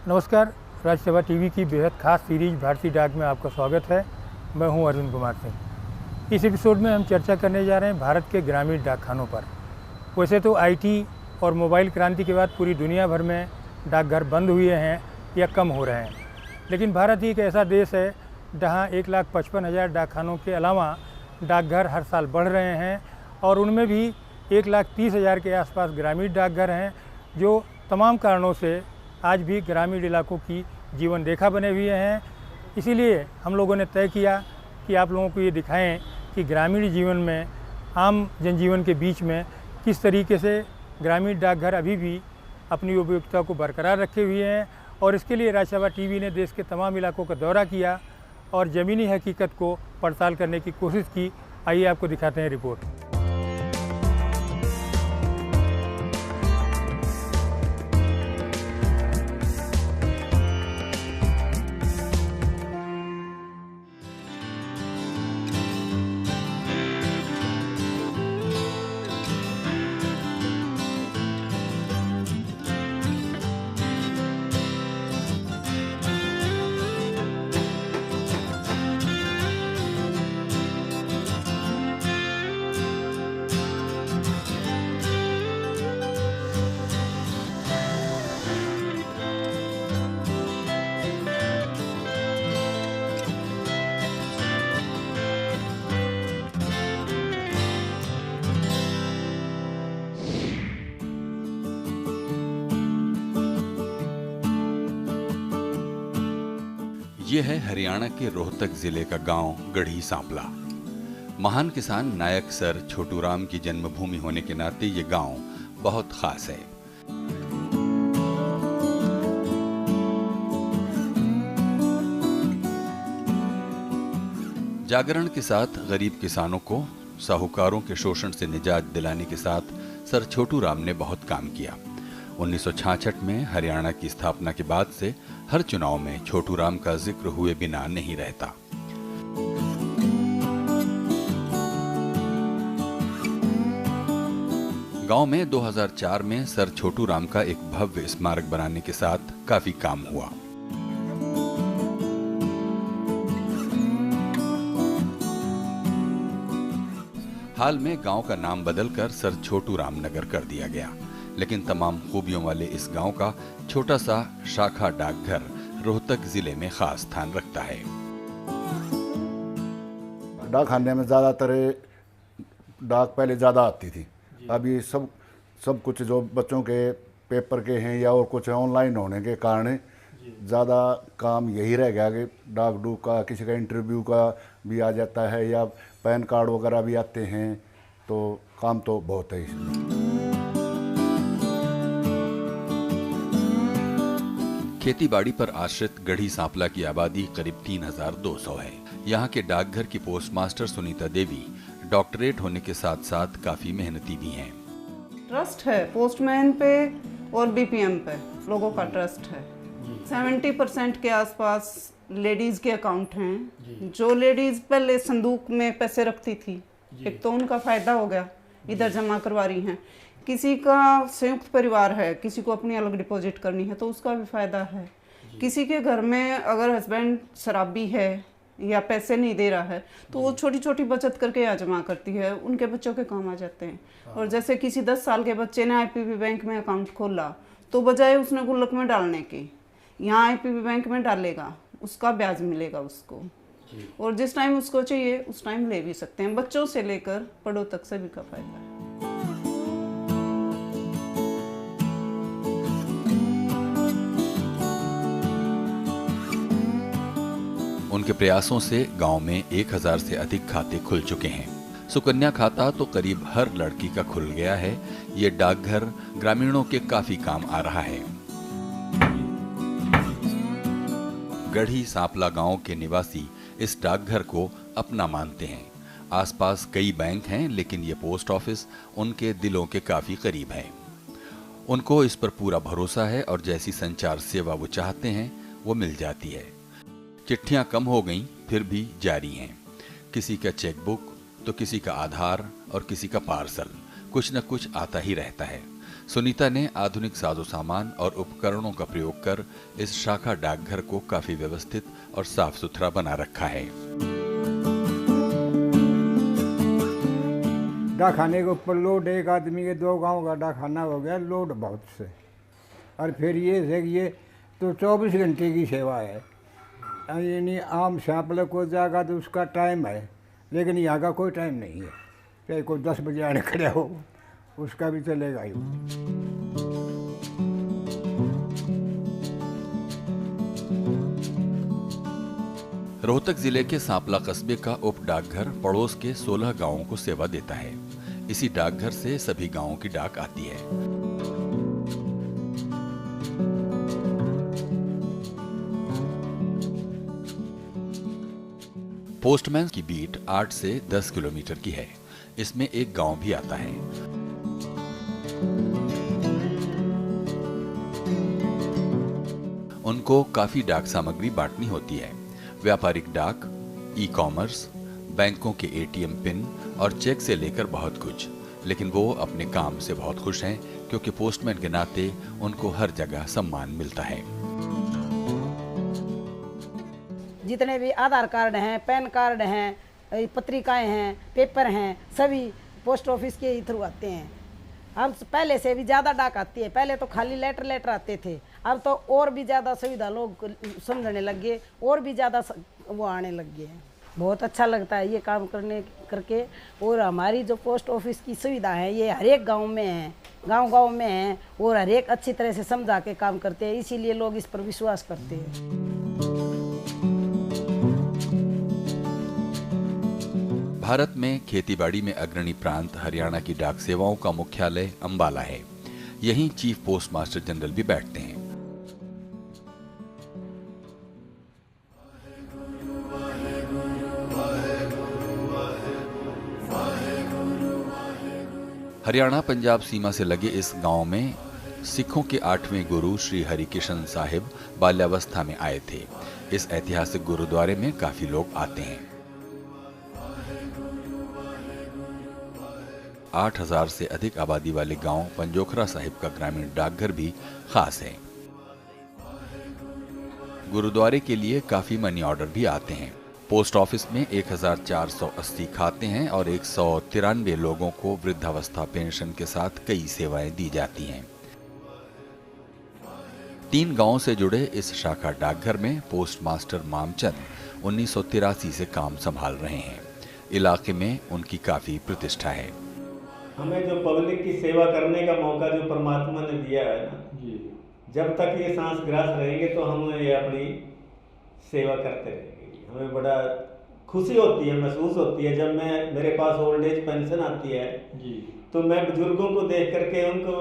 नमस्कार। राज्यसभा टीवी की बेहद खास सीरीज भारतीय डाक में आपका स्वागत है। मैं हूं अरविंद कुमार सिंह। इस एपिसोड में हम चर्चा करने जा रहे हैं भारत के ग्रामीण डाकखानों पर। वैसे तो आईटी और मोबाइल क्रांति के बाद पूरी दुनिया भर में डाकघर बंद हुए हैं या कम हो रहे हैं, लेकिन भारत ही एक ऐसा देश है जहां 1,55,000 डाकखानों के अलावा डाकघर हर साल बढ़ रहे हैं और उनमें भी 1,30,000 के आसपास ग्रामीण डाकघर हैं जो तमाम कारणों से आज भी ग्रामीण इलाकों की जीवन रेखा बने हुए हैं। इसीलिए हम लोगों ने तय किया कि आप लोगों को ये दिखाएं कि ग्रामीण जीवन में, आम जनजीवन के बीच में किस तरीके से ग्रामीण डाकघर अभी भी अपनी उपयोगिता को बरकरार रखे हुए हैं। और इसके लिए राज्यसभा टीवी ने देश के तमाम इलाकों का दौरा किया और ज़मीनी हकीकत को पड़ताल करने की कोशिश की। आइए आपको दिखाते हैं रिपोर्ट। ये है हरियाणा के रोहतक जिले का गांव गढ़ी सांपला। महान किसान नायक सर छोटूराम की जन्मभूमि होने के नाते ये गांव बहुत खास है। जागरण के साथ गरीब किसानों को साहूकारों के शोषण से निजात दिलाने के साथ सर छोटूराम ने बहुत काम किया। 1966 में हरियाणा की स्थापना के बाद से हर चुनाव में छोटूराम का जिक्र हुए बिना नहीं रहता। गांव में 2004 में सर छोटूराम का एक भव्य स्मारक बनाने के साथ काफी काम हुआ। हाल में गांव का नाम बदलकर सर छोटूराम नगर कर दिया गया, लेकिन तमाम खूबियों वाले इस गांव का छोटा सा शाखा डाकघर रोहतक जिले में खास स्थान रखता है। डाकखाने में ज़्यादातर डाक पहले ज़्यादा आती थी। अभी सब कुछ जो बच्चों के पेपर के हैं या और कुछ ऑनलाइन होने के कारण ज़्यादा काम यही रह गया कि डाक डूक का, किसी का इंटरव्यू का भी आ जाता है या पैन कार्ड वगैरह भी आते हैं, तो काम तो बहुत है इसमें। खेती बाड़ी पर आश्रित गढ़ी सांपला की आबादी करीब 3,200 है। यहाँ के डाकघर की पोस्टमास्टर सुनीता देवी डॉक्टरेट होने के साथ साथ काफी मेहनती भी हैं। ट्रस्ट है पोस्टमैन पे और बीपीएम पे, लोगों का ट्रस्ट है। 70% के आसपास लेडीज के अकाउंट हैं। जो लेडीज पहले संदूक में पैसे रखती थी, एक तो उनका फायदा हो गया, इधर जमा करवा रही हैं। किसी का संयुक्त परिवार है, किसी को अपनी अलग डिपॉजिट करनी है तो उसका भी फायदा है। किसी के घर में अगर हस्बैंड शराबी है या पैसे नहीं दे रहा है तो वो छोटी छोटी बचत करके यहाँ जमा करती है, उनके बच्चों के काम आ जाते हैं। और जैसे किसी 10 साल के बच्चे ने आईपीबी बैंक में अकाउंट खोला तो बजाय उसने गुल्लक में डालने की, यहाँ आईपीबी बैंक में डालेगा, उसका ब्याज मिलेगा उसको, और जिस टाइम उसको चाहिए उस टाइम ले भी सकते हैं। बच्चों से लेकर बड़ों तक सभी का फायदा है। उनके प्रयासों से गांव में 1,000 से अधिक खाते खुल चुके हैं। सुकन्या खाता तो करीब हर लड़की का खुल गया है। ये डाकघर ग्रामीणों के काफी काम आ रहा है। गढ़ी सांपला गांव के निवासी इस डाकघर को अपना मानते हैं। आसपास कई बैंक हैं, लेकिन ये पोस्ट ऑफिस उनके दिलों के काफी करीब है। उनको इस पर पूरा भरोसा है और जैसी संचार सेवा वो चाहते हैं वो मिल जाती है। चिट्ठियां कम हो गईं, फिर भी जारी हैं। किसी का चेकबुक तो किसी का आधार और किसी का पार्सल, कुछ न कुछ आता ही रहता है। सुनीता ने आधुनिक साजो सामान और उपकरणों का प्रयोग कर इस शाखा डाकघर को काफी व्यवस्थित और साफ सुथरा बना रखा है। डाकखाने के ऊपर लोड एक आदमी के 2 गांव का डाकखाना हो गया, लोड बहुत से। और फिर ये है कि ये तो 24 घंटे की सेवा है, यानी आम सैंपल को जाएगा तो उसका टाइम है, लेकिन यहाँ का कोई टाइम नहीं है। चाहे कोई 10 बजे आने खड़ा हो उसका भी चलेगा ही। रोहतक जिले के सांपला कस्बे का उप डाकघर पड़ोस के 16 गांवों को सेवा देता है। इसी डाकघर से सभी गांवों की डाक आती है। पोस्टमैन की बीट 8 से 10 किलोमीटर की है। इसमें एक गांव भी आता है। उनको काफी डाक सामग्री बांटनी होती है। व्यापारिक डाक, ई कॉमर्स, बैंकों के एटीएम पिन और चेक से लेकर बहुत कुछ। लेकिन वो अपने काम से बहुत खुश हैं क्योंकि पोस्टमैन के नाते उनको हर जगह सम्मान मिलता है। जितने भी आधार कार्ड हैं, पैन कार्ड हैं, पत्रिकाएं हैं, पेपर हैं, सभी पोस्ट ऑफिस के थ्रू आते हैं। हम पहले से भी ज़्यादा डाक आती है। पहले तो खाली लेटर आते थे, अब तो और भी ज़्यादा सुविधा लोग समझने लग गए, और भी ज़्यादा वो आने लग गए हैं। बहुत अच्छा लगता है ये काम करके। और हमारी जो पोस्ट ऑफिस की सुविधा है ये हर एक गाँव में है, गाँव में है, और हर एक अच्छी तरह से समझा के काम करते हैं, इसीलिए लोग इस पर विश्वास करते हैं। भारत में खेतीबाड़ी में अग्रणी प्रांत हरियाणा की डाक सेवाओं का मुख्यालय अंबाला है। यहीं चीफ पोस्ट मास्टर जनरल भी बैठते हैं। हरियाणा पंजाब सीमा से लगे इस गांव में सिखों के 8वें गुरु श्री हरिकिशन साहिब बाल्यावस्था में आए थे। इस ऐतिहासिक गुरुद्वारे में काफी लोग आते हैं। 8,000 से अधिक आबादी वाले गांव पंजोखरा साहिब का ग्रामीण डाकघर भी खास है। गुरुद्वारे के लिए काफी मनी ऑर्डर भी आते हैं। पोस्ट ऑफिस में 1480 खाते हैं और 193 लोगों को वृद्धावस्था पेंशन के साथ कई सेवाएं दी जाती हैं। 3 गांवों से जुड़े इस शाखा डाकघर में पोस्ट मास्टर मामचंद 1983 से काम संभाल रहे हैं। इलाके में उनकी काफी प्रतिष्ठा है। हमें जो पब्लिक की सेवा करने का मौका जो परमात्मा ने दिया है ना जी, जब तक ये सांस ग्रास रहेंगे तो हम ये अपनी सेवा करते रहेंगे। हमें बड़ा खुशी होती है, महसूस होती है जब मैं मेरे पास ओल्ड एज पेंशन आती है जी, तो मैं बुजुर्गों को देख करके उनको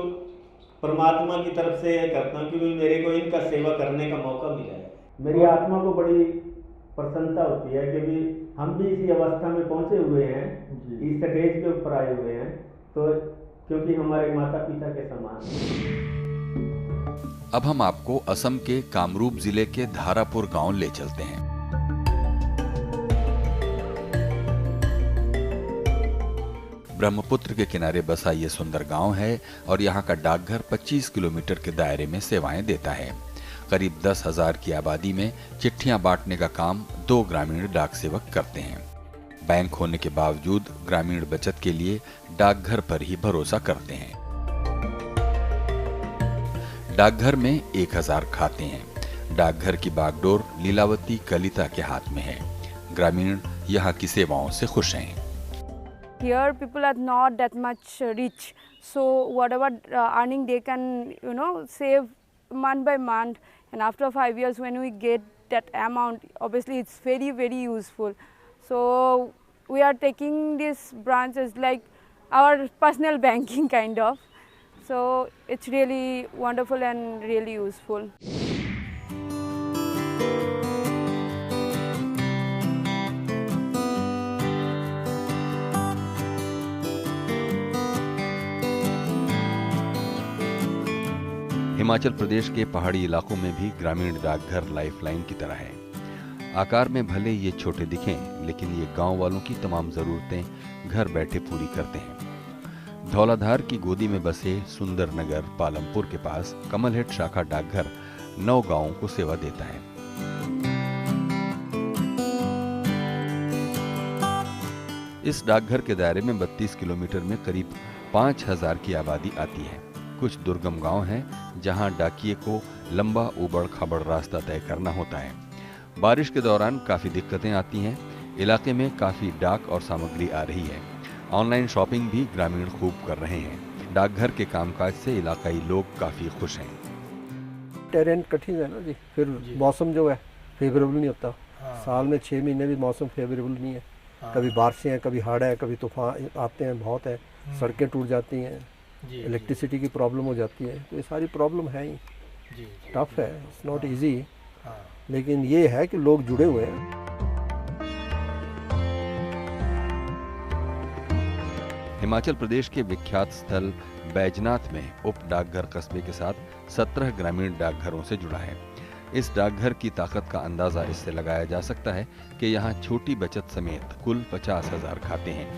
परमात्मा की तरफ से करता हूँ कि मेरे को इनका सेवा करने का मौका मिला है। मेरी आत्मा को बड़ी प्रसन्नता होती है कि भी हम भी इसी अवस्था में पहुँचे हुए हैं, इस स्टेज के ऊपर आए हुए हैं, तो क्योंकि हमारे माता पिता के समान। अब हम आपको असम के कामरूप जिले के धारापुर गांव ले चलते हैं। ब्रह्मपुत्र के किनारे बसा ये सुंदर गांव है और यहाँ का डाकघर 25 किलोमीटर के दायरे में सेवाएं देता है। करीब 10,000 की आबादी में चिट्ठियां बांटने का काम 2 ग्रामीण डाक सेवक करते हैं। बैंक होने के बावजूद ग्रामीण बचत के लिए डाकघर पर ही भरोसा करते हैं। डाकघर में 1000 खाते हैं। डाकघर की बागडोर लीलावती कलिता के हाथ में है। ग्रामीण यहाँ की सेवाओं से खुश हैं। Here people are not that much rich, so whatever earning they can, save month by month, and after 5 years when we get that amount, obviously it's very, very useful. So we are taking this branch as like our personal banking kind of. So it's really wonderful and really useful. Himachal Pradesh के पहाड़ी इलाकों में भी ग्रामीण डाकघर lifeline की तरह है। आकार में भले ये छोटे दिखें, लेकिन ये गांव वालों की तमाम ज़रूरतें घर बैठे पूरी करते हैं। धौलाधार की गोदी में बसे सुंदर नगर पालमपुर के पास कमलहेट शाखा डाकघर 9 गांवों को सेवा देता है। इस डाकघर के दायरे में 32 किलोमीटर में करीब 5000 की आबादी आती है। कुछ दुर्गम गांव हैं जहां डाकिये को लंबा उबड़ खाबड़ रास्ता तय करना होता है। बारिश के दौरान काफी दिक्कतें आती हैं। इलाके में काफी डाक और सामग्री आ रही है। ऑनलाइन शॉपिंग भी ग्रामीण खूब कर रहे हैं। डाकघर के कामकाज से इलाकाई लोग काफी खुश हैं। टेरेन कठिन है ना जी, फिर मौसम जो है फेवरेबल नहीं होता। साल में 6 महीने भी मौसम फेवरेबल नहीं है। कभी बारिशें हैं, कभी हड़ है, कभी तूफान आते हैं, बहुत है, सड़कें टूट जाती हैं, इलेक्ट्रिसिटी की प्रॉब्लम हो जाती है। तो ये सारी प्रॉब्लम है ही, टफ है, इट्स नॉट इजी। लेकिन ये है कि लोग जुड़े हुए हैं। हिमाचल प्रदेश के विख्यात स्थल बैजनाथ में उप डाकघर कस्बे के साथ 17 ग्रामीण डाकघरों से जुड़ा है। इस डाकघर की ताकत का अंदाजा इससे लगाया जा सकता है कि यहाँ छोटी बचत समेत कुल 50,000 खाते हैं।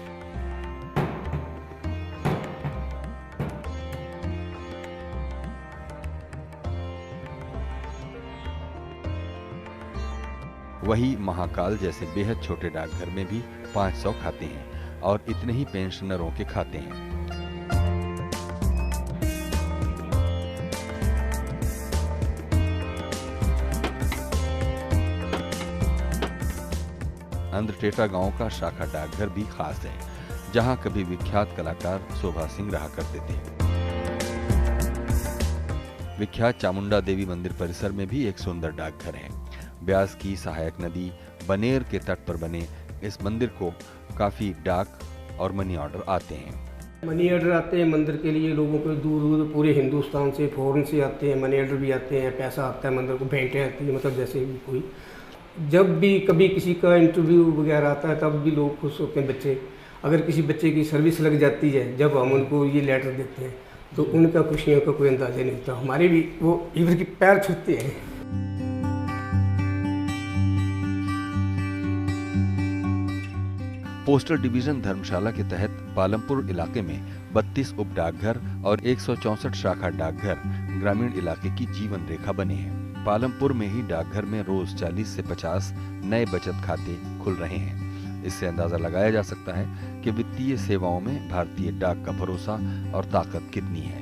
वही महाकाल जैसे बेहद छोटे डाकघर में भी 500 खाते हैं और इतने ही पेंशनरों के खाते हैं। अंद्रटेटा गांव का शाखा डाकघर भी खास है, जहां कभी विख्यात कलाकार शोभा सिंह रहा करते थे। विख्यात चामुंडा देवी मंदिर परिसर में भी एक सुंदर डाकघर है। ब्यास की सहायक नदी बनेर के तट पर बने इस मंदिर को काफी डाक और मनी ऑर्डर आते हैं। मनी ऑर्डर आते हैं मंदिर के लिए, लोगों को दूर दूर पूरे हिंदुस्तान से, फॉरेन से आते हैं, मनी ऑर्डर भी आते हैं, पैसा आता है मंदिर को, भेंटें आती हैं, मतलब जैसे भी कोई जब भी कभी किसी का इंटरव्यू वगैरह आता है तब भी लोग खुश होते हैं। बच्चे अगर किसी बच्चे की सर्विस लग जाती है, जब हम उनको ये लेटर देते हैं तो उनका खुशियों का कोई अंदाजा नहीं होता। हमारे भी वो इधर की पैर छूते हैं। पोस्टल डिवीजन धर्मशाला के तहत पालमपुर इलाके में 32 उप डाकघर और 164 शाखा डाकघर ग्रामीण इलाके की जीवन रेखा बने हैं। पालमपुर में ही डाकघर में रोज 40 से 50 नए बचत खाते खुल रहे हैं। इससे अंदाजा लगाया जा सकता है कि वित्तीय सेवाओं में भारतीय डाक का भरोसा और ताकत कितनी है।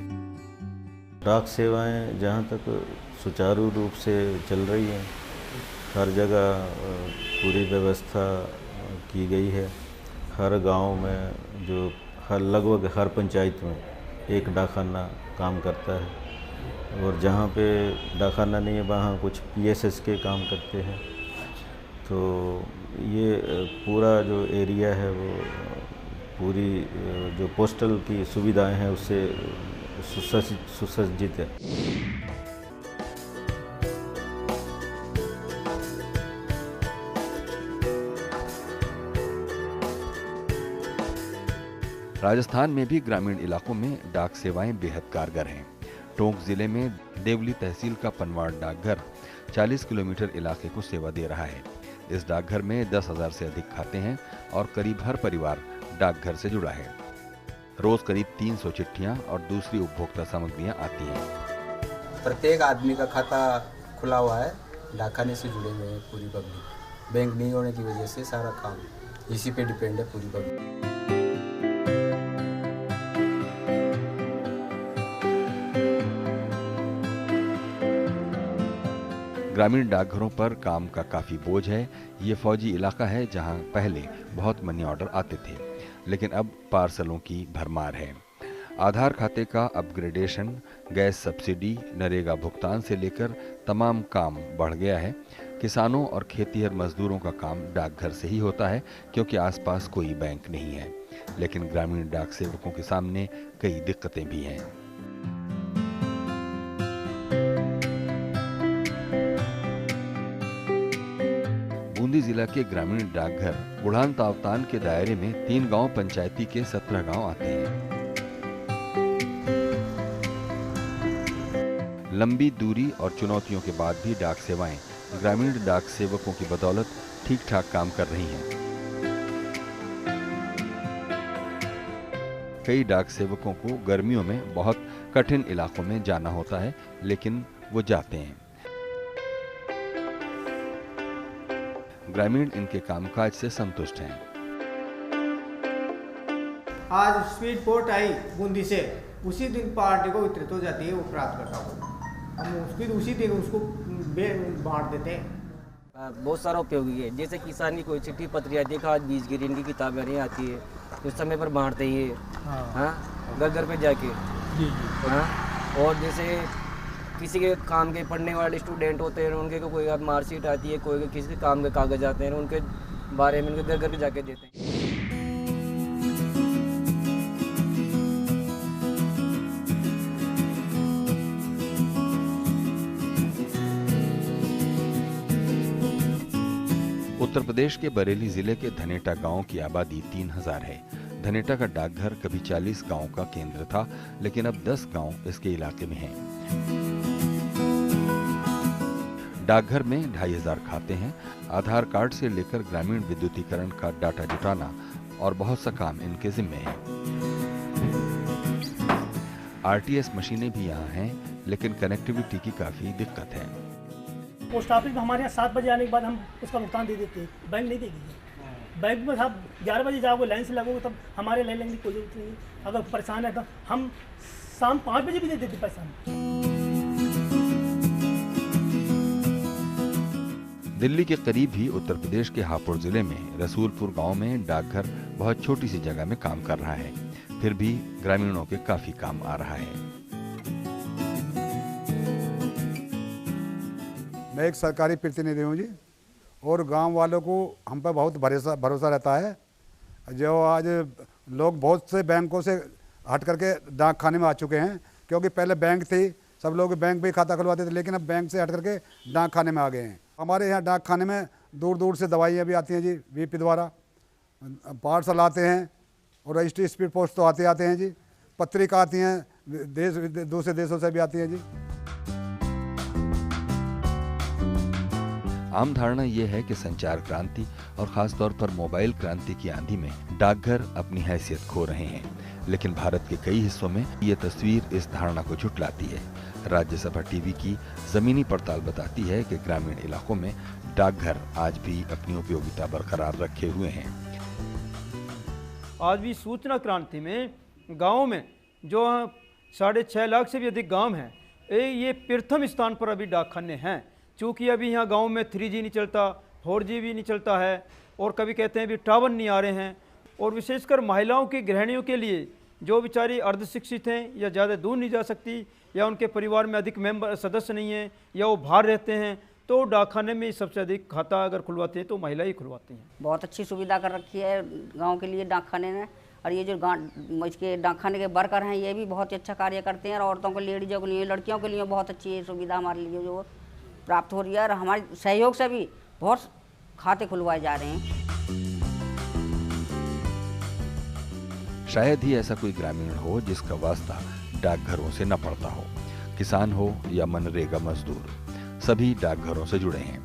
डाक सेवाएं जहां तक सुचारू रूप से चल रही हैं, हर जगह पूरी व्यवस्था की गई है। हर गांव में जो लगभग हर पंचायत में एक डाकखाना काम करता है, और जहाँ पे डाकखाना नहीं है वहाँ कुछ PSS के काम करते हैं। तो ये पूरा जो एरिया है वो पूरी जो पोस्टल की सुविधाएं हैं उससे सुसज्जित है। राजस्थान में भी ग्रामीण इलाकों में डाक सेवाएं बेहद कारगर हैं। टोंक जिले में देवली तहसील का पनवाड़ डाकघर 40 किलोमीटर इलाके को सेवा दे रहा है। इस डाकघर में 10,000 से अधिक खाते हैं और करीब हर परिवार डाकघर से जुड़ा है। रोज करीब 300 चिट्ठियां और दूसरी उपभोक्ता सामग्रियां आती हैं। प्रत्येक आदमी का खाता खुला हुआ है, डाकखाने से जुड़े हुए हैं पूरी पब्लिक। बैंक नहीं होने की वजह से सारा काम इसी पे डिपेंड है पूरी पब्लिक। ग्रामीण डाकघरों पर काम का काफी बोझ है। ये फौजी इलाका है जहां पहले बहुत मनी ऑर्डर आते थे, लेकिन अब पार्सलों की भरमार है। आधार खाते का अपग्रेडेशन, गैस सब्सिडी, नरेगा भुगतान से लेकर तमाम काम बढ़ गया है। किसानों और खेतीहर मजदूरों का काम डाकघर से ही होता है क्योंकि आसपास कोई बैंक नहीं है। लेकिन ग्रामीण डाक सेवकों के सामने कई दिक्कतें भी हैं। बूंदी जिला के ग्रामीण डाकघर बुढ़ान तावतान के दायरे में 3 गांव पंचायती के 17 गांव आते हैं। लंबी दूरी और चुनौतियों के बाद भी डाक सेवाएं ग्रामीण डाक सेवकों की बदौलत ठीक ठाक काम कर रही हैं। कई डाक सेवकों को गर्मियों में बहुत कठिन इलाकों में जाना होता है, लेकिन वो जाते हैं। ग्रामीण इनके कामकाज से संतुष्ट हैं। आज स्पीड पोस्ट आई बूंदी से, उसी दिन पार्टी को वितरित हो जाती है वो प्राप्तकर्ता को, हम फिर उसी दिन उसको बांट देते हैं। बहुत सारा उपयोगी है, जैसे किसान की कोई चिट्ठी पत्री आती है, खाद बीज गिरी इनकी किताबें नहीं आती है, उस समय पर बांटते ही है। हाँ, घर घर पे जाके। हाँ, और जैसे किसी के काम के पढ़ने वाले स्टूडेंट होते हैं, उनके कोई मार्कशीट आती है, कोई किसी के काम के कागज आते हैं, उनके बारे में उनके घर घर पे जाके देते हैं। उत्तर प्रदेश के बरेली जिले के धनेटा गांव की आबादी 3000 है। धनेटा का डाकघर कभी 40 गांव का केंद्र था, लेकिन अब 10 गांव इसके इलाके में हैं। डाकघर में 2500 खाते हैं। आधार कार्ड से लेकर ग्रामीण विद्युतीकरण का डाटा जुटाना और बहुत सा काम इनके जिम्मे है। आरटीएस मशीनें भी यहाँ हैं, लेकिन कनेक्टिविटी की काफी दिक्कत है। पोस्ट ऑफिस में हमारे यहाँ 7 बजे आने के बाद हम उसका भुगतान दे देते हैं, बैंक नहीं देगी। बैंक में आप 11 बजे जाओगे, लाइन से लगोगे, तब हमारे लाइन लगने की कोई जरूरत नहीं है। अगर परेशान है तो हम शाम 5 बजे भी दे देते पैसा। दिल्ली के करीब ही उत्तर प्रदेश के हापुड़ जिले में रसूलपुर गांव में डाकघर बहुत छोटी सी जगह में काम कर रहा है, फिर भी ग्रामीणों के काफी काम आ रहा है। मैं एक सरकारी प्रतिनिधि हूँ जी, और गांव वालों को हम पर बहुत भरोसा रहता है। जो आज लोग बहुत से बैंकों से हट करके डाक खाने में आ चुके हैं, क्योंकि पहले बैंक थी, सब लोग बैंक पे खाता खुलवाते थे, लेकिन अब बैंक से हट करके डाक खाने में आ गए हैं। हमारे यहाँ डाक खाने में दूर दूर से दवाइयाँ भी आती हैं जी, वीपी द्वारा पार्सल आते हैं, और रजिस्ट्री स्पीड पोस्ट तो आते हैं जी, पत्रिका आती हैं दूसरे देशों से भी आती हैं जी। आम धारणा यह है कि संचार क्रांति और खासतौर पर मोबाइल क्रांति की आंधी में डाकघर अपनी हैसियत खो रहे हैं, लेकिन भारत के कई हिस्सों में ये तस्वीर इस धारणा को झुटलाती है। राज्यसभा टीवी की जमीनी पड़ताल बताती है कि ग्रामीण इलाकों में डाकघर आज भी अपनी उपयोगिता बरकरार रखे हुए हैं। आज भी सूचना क्रांति में गाँव में जो 6.5 लाख से भी अधिक गाँव हैं, ये प्रथम स्थान पर अभी डाकखाने हैं। चूँकि अभी यहाँ गांव में 3G नहीं चलता, 4G भी नहीं चलता है, और कभी कहते हैं भी टावर नहीं आ रहे हैं, और विशेषकर महिलाओं की गृहिणियों के लिए जो बेचारी अर्धशिक्षित हैं या ज़्यादा दूर नहीं जा सकती, या उनके परिवार में अधिक सदस्य नहीं हैं, या वो बाहर रहते हैं, तो डाकखाने में सबसे अधिक खाता अगर खुलवाते हैं तो महिला ही खुलवाती हैं। बहुत अच्छी सुविधा कर रखी है गाँव के लिए डाकखाने ने, और ये जो इसके डाकखाने के वर्कर हैं ये भी बहुत अच्छा कार्य करते हैं, और औरतों को, लेडीजों के लिए, लड़कियों के लिए बहुत अच्छी सुविधा हमारे लिए जो प्राप्त हो रही है, और हमारे सहयोग से भी बहुत खाते खुलवाए जा रहे हैं। शायद ही ऐसा कोई ग्रामीण हो जिसका वास्ता डाकघरों से न पड़ता हो। किसान हो या मनरेगा मजदूर, सभी डाकघरों से जुड़े हैं।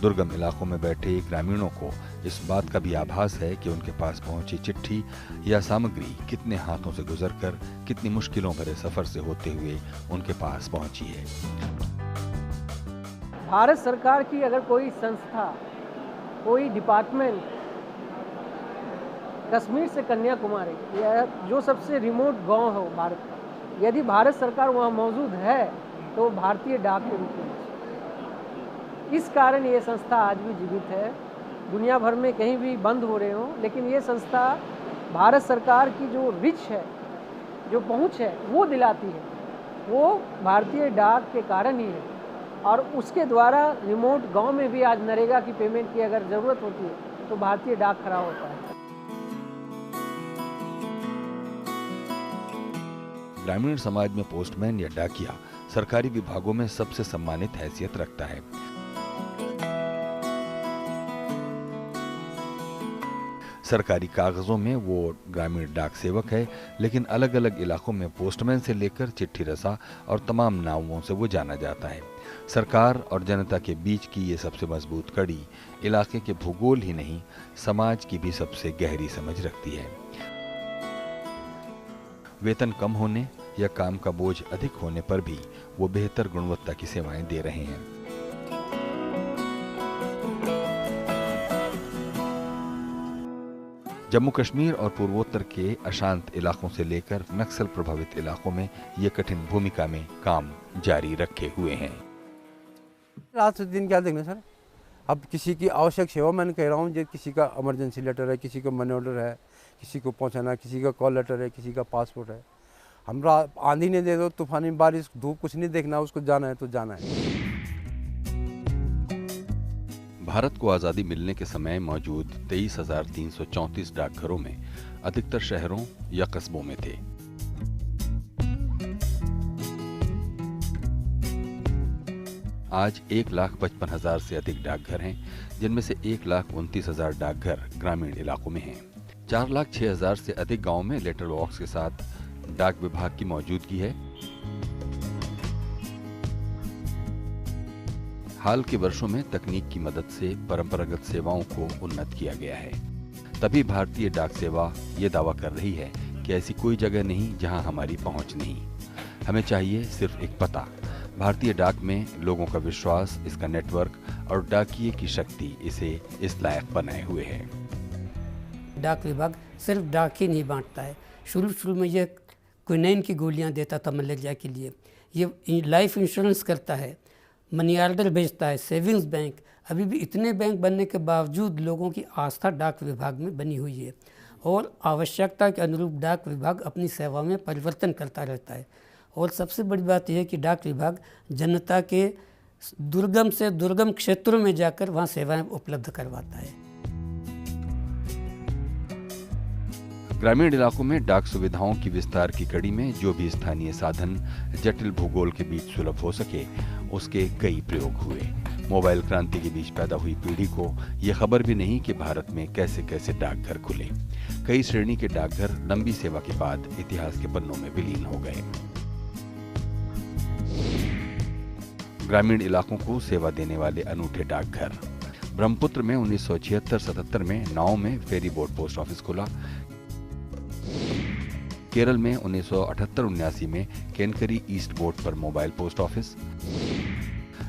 दुर्गम इलाकों में बैठे ग्रामीणों को इस बात का भी आभास है कि उनके पास पहुंची चिट्ठी या सामग्री कितने हाथों से गुजरकर, कितनी मुश्किलों भरे सफर से होते हुए उनके पास पहुंची है। भारत सरकार की अगर कोई संस्था, कोई डिपार्टमेंट कश्मीर से कन्याकुमारी या जो सबसे रिमोट गांव हो भारत का, यदि भारत सरकार वहाँ मौजूद है तो भारतीय डाक के रूप में, इस कारण ये संस्था आज भी जीवित है। दुनिया भर में कहीं भी बंद हो रहे हो, लेकिन ये संस्था भारत सरकार की जो रिच है, जो पहुंच है, वो दिलाती है, वो भारतीय डाक के कारण ही है। और उसके द्वारा रिमोट गांव में भी आज नरेगा की पेमेंट की अगर ज़रूरत होती है तो भारतीय डाक खड़ा होता है। ग्रामीण समाज में पोस्टमैन या डाकिया सरकारी विभागों में सबसे सम्मानित हैसियत रखता है। सरकारी कागजों में वो ग्रामीण डाक सेवक है, लेकिन अलग अलग इलाकों में पोस्टमैन से लेकर चिट्ठी रसा और तमाम नामों से वो जाना जाता है। सरकार और जनता के बीच की ये सबसे मजबूत कड़ी इलाके के भूगोल ही नहीं, समाज की भी सबसे गहरी समझ रखती है। वेतन कम होने या काम का बोझ अधिक होने पर भी वो बेहतर गुणवत्ता की सेवाएं दे रहे हैं। जम्मू कश्मीर और पूर्वोत्तर के अशांत इलाकों से लेकर नक्सल प्रभावित इलाकों में ये कठिन भूमिका में काम जारी रखे हुए हैं। रात से दिन क्या देखना सर, अब किसी की आवश्यक सेवा मैंने कह रहा हूँ, जो किसी का इमरजेंसी लेटर है, किसी का मनी ऑर्डर है, किसी को पहुँचाना, किसी का कॉल लेटर है, किसी का पासपोर्ट है। हम आंधी नहीं दे दो, तूफानी बारिश धूप कुछ नहीं देखना, उसको जाना है तो जाना है। भारत को आज़ादी मिलने के समय मौजूद 23,334 डाकघरों में अधिकतर शहरों या कस्बों में थे। आज 1,55,000 से अधिक डाकघर हैं, जिनमें से 1,29,000 डाकघर ग्रामीण इलाकों में हैं। 4,06,000 से अधिक गांवों में लेटर बॉक्स के साथ डाक विभाग की मौजूदगी है। हाल के वर्षों में तकनीक की मदद से परंपरागत सेवाओं को उन्नत किया गया है। तभी भारतीय डाक सेवा ये दावा कर रही है कि ऐसी कोई जगह नहीं जहां हमारी पहुंच नहीं। हमें चाहिए सिर्फ एक पता। भारतीय डाक में लोगों का विश्वास, इसका नेटवर्क और डाकिये की शक्ति इसे इस लायक बनाए हुए है। डाक विभाग सिर्फ डाक ही नहीं बांटता है। शुरू में ये क्विनाइन की गोलियां देता था मलेरिया के लिए, ये लाइफ इंश्योरेंस करता है, मनी ऑर्डर भेजता है, सेविंग्स बैंक। अभी भी इतने बैंक बनने के बावजूद लोगों की आस्था डाक विभाग में बनी हुई है और आवश्यकता के अनुरूप डाक विभाग अपनी सेवा में परिवर्तन करता रहता है। और सबसे बड़ी बात यह है कि डाक विभाग जनता के दुर्गम से दुर्गम क्षेत्रों में जाकर वहाँ सेवाएं उपलब्ध करवाता है। ग्रामीण इलाकों में डाक सुविधाओं की विस्तार की कड़ी में जो भी स्थानीय साधन जटिल भूगोल के बीच सुलभ हो सके, उसके कई प्रयोग हुए। मोबाइल क्रांति के बीच पैदा हुई पीढ़ी को यह खबर भी नहीं कि भारत में कैसे कैसे डाकघर खुले। कई श्रेणी के डाकघर लंबी सेवा के बाद इतिहास के पन्नों में विलीन हो गए। ग्रामीण इलाकों को सेवा देने वाले अनूठे डाकघर। ब्रह्मपुत्र में 1976-77 में नाव में फेरी बोट पोस्ट ऑफिस खुला। केरल में 1978-79 में केनकरी ईस्ट बोट पर मोबाइल पोस्ट ऑफिस।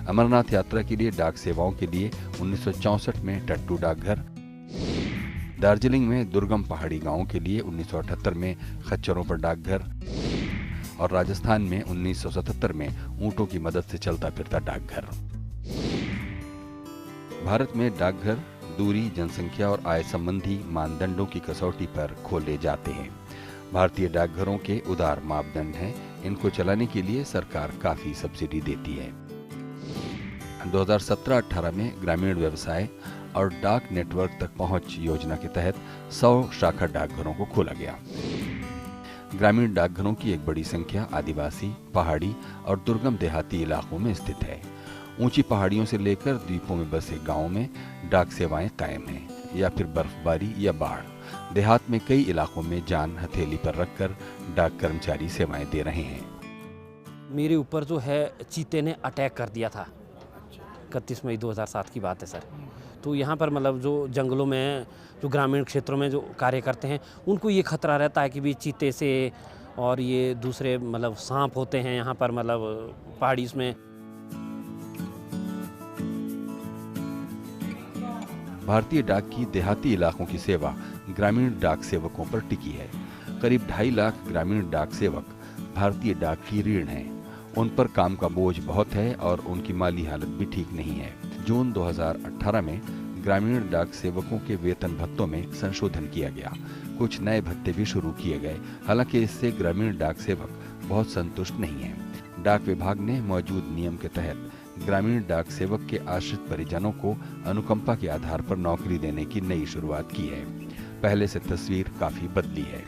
अमरनाथ यात्रा के लिए डाक सेवाओं के लिए 1964 में टट्टू डाकघर। दार्जिलिंग में दुर्गम पहाड़ी गांवों के लिए 1978 में खच्चरों पर डाकघर। और राजस्थान में 1977 में ऊंटों की मदद से चलता फिरता डाकघर। भारत में डाकघर दूरी, जनसंख्या और आय संबंधी मानदंडों की कसौटी पर खोले जाते हैं। भारतीय डाकघरों के उदार मापदंड हैं। इनको चलाने के लिए सरकार काफी सब्सिडी देती है। 2017-18 में ग्रामीण व्यवसाय और डाक नेटवर्क तक पहुंच योजना के तहत 100 शाखा डाकघरों को खोला गया। ग्रामीण डाकघरों की एक बड़ी संख्या आदिवासी, पहाड़ी और दुर्गम देहाती इलाकों में स्थित है। ऊंची पहाड़ियों से लेकर द्वीपों में बसे गांवों में डाक सेवाएं कायम हैं, या फिर बर्फबारी या बाढ़। देहात में कई इलाकों में जान हथेली पर रखकर डाक कर्मचारी सेवाएं दे रहे हैं। मेरे ऊपर जो है चीते ने अटैक कर दिया था। 31 मई 2007 की बात है सर। तो यहाँ पर मतलब जो जंगलों में, जो ग्रामीण क्षेत्रों में जो कार्य करते हैं, उनको ये खतरा रहता है कि भी चीते से और ये दूसरे मतलब सांप होते हैं यहाँ पर, मतलब पहाड़ी में। भारतीय डाक की देहाती इलाकों की सेवा ग्रामीण डाक सेवकों पर टिकी है। करीब 2.5 लाख ग्रामीण डाक सेवक भारतीय डाक की रीढ़ हैं। उन पर काम का बोझ बहुत है और उनकी माली हालत भी ठीक नहीं है। जून 2018 में ग्रामीण डाक सेवकों के वेतन भत्तों में संशोधन किया गया। कुछ नए भत्ते भी शुरू किए गए। हालांकि इससे ग्रामीण डाक सेवक बहुत संतुष्ट नहीं है। डाक विभाग ने मौजूद नियम के तहत ग्रामीण डाक सेवक के आश्रित परिजनों को अनुकंपा के आधार पर नौकरी देने की नई शुरुआत की है। पहले से तस्वीर काफी बदली है।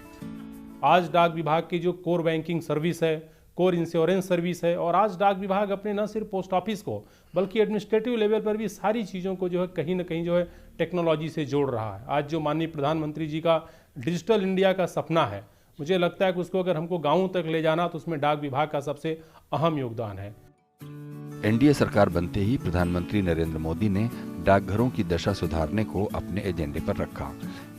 आज डाक विभाग की जो कोर बैंकिंग सर्विस है कोर इंश्योरेंस सर्विस है। और आज डाक विभाग अपने न सिर्फ पोस्ट ऑफिस को बल्कि एडमिनिस्ट्रेटिव लेवल पर भी सारी चीज़ों को जो है कहीं ना कहीं जो है टेक्नोलॉजी से जोड़ रहा है। आज जो माननीय प्रधानमंत्री जी का डिजिटल इंडिया का सपना है, मुझे लगता है कि उसको अगर हमको गाँव तक ले जाना तो उसमें डाक विभाग का सबसे अहम योगदान है। एनडीए सरकार बनते ही प्रधानमंत्री नरेंद्र मोदी ने डाकघरों की दशा सुधारने को अपने एजेंडे पर रखा।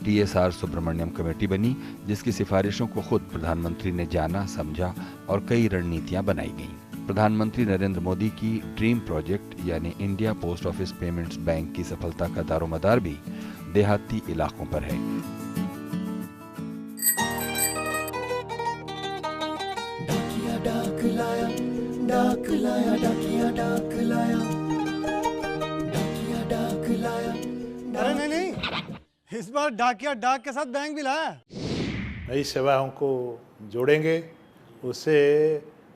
TSR सुब्रमण्यम कमेटी बनी, जिसकी सिफारिशों को खुद प्रधानमंत्री ने जाना, समझा और कई रणनीतियां बनाई गईं। प्रधानमंत्री नरेंद्र मोदी की ड्रीम प्रोजेक्ट यानी India post office payments bank की सफलता का दारोमदार भी देहाती इलाकों पर है। डाक लाया डाकिया डाक लाया डाकिया डाक लाया। अरे नहीं, इस बार डाकिया डाक के साथ बैंक भी लाया। नई सेवाओं को जोड़ेंगे, उससे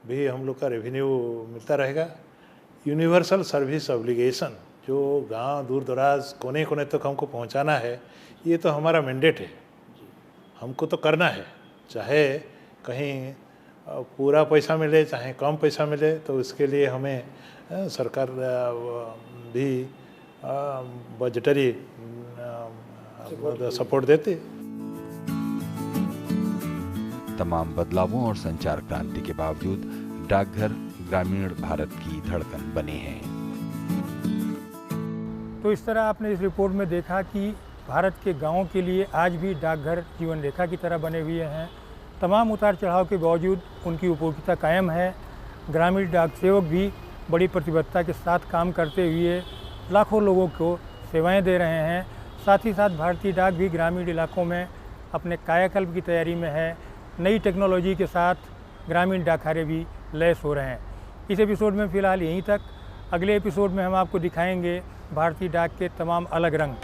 भी हम लोग का रेवेन्यू मिलता रहेगा। यूनिवर्सल सर्विस ऑब्लिगेशन जो गांव दूर दराज कोने कोने तक हमको पहुंचाना है, ये तो हमारा मैंडेट है, हमको तो करना है। चाहे कहीं पूरा पैसा मिले चाहे कम पैसा मिले, तो उसके लिए हमें सरकार भी बजटरी सपोर्ट देती। तमाम बदलावों और संचार क्रांति के बावजूद डाकघर ग्रामीण भारत की धड़कन बने हैं। तो इस तरह आपने इस रिपोर्ट में देखा कि भारत के गांवों के लिए आज भी डाकघर जीवन रेखा की तरह बने हुए हैं। तमाम उतार चढ़ाव के बावजूद उनकी उपयोगिता कायम है। ग्रामीण डाक सेवक भी बड़ी प्रतिबद्धता के साथ काम करते हुए लाखों लोगों को सेवाएं दे रहे हैं। साथ ही साथ भारतीय डाक भी ग्रामीण इलाकों में अपने कायाकल्प की तैयारी में है। नई टेक्नोलॉजी के साथ ग्रामीण डाकखाने भी लैस हो रहे हैं। इस एपिसोड में फ़िलहाल यहीं तक। अगले एपिसोड में हम आपको दिखाएंगे भारतीय डाक के तमाम अलग रंग।